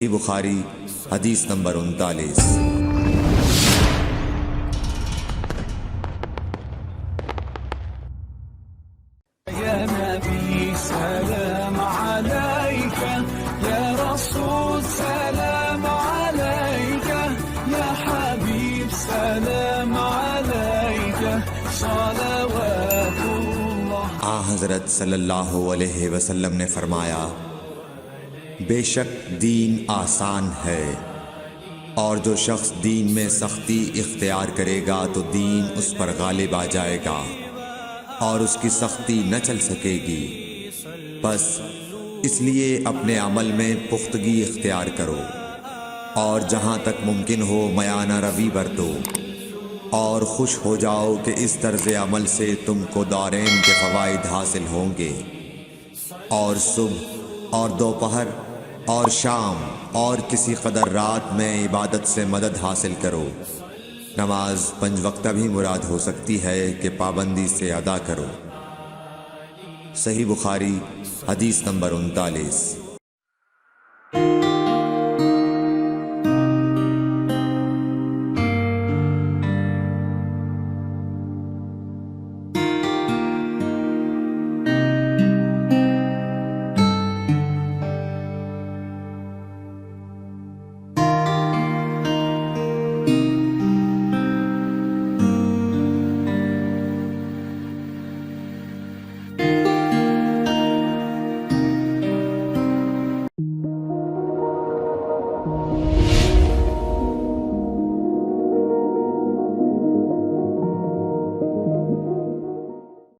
बुखारी हदीस नंबर 39। या नबी सलाम अलैका, या रसूल सलाम अलैका, या हबीब सलाम अलैका, सलावतुल्लाह। हज़रत सल्लल्लाहु अलैहि वसल्लम ने फरमाया, बेशक दीन आसान है, और जो शख्स दीन में सख्ती इख्तियार करेगा तो दीन उस पर गालिब आ जाएगा और उसकी सख्ती न चल सकेगी। बस इसलिए अपने अमल में पुख्तगी इख्तियार करो और जहाँ तक मुमकिन हो मयाना रवी बरतो, और खुश हो जाओ कि इस तर्ज़ अमल से तुमको दारैन के फ़वाइद हासिल होंगे। और सुबह और दोपहर और शाम और किसी कदर रात में इबादत से मदद हासिल करो। नमाज 5 वक्ता भी मुराद हो सकती है कि पाबंदी से अदा करो। सही बुखारी हदीस नंबर 39।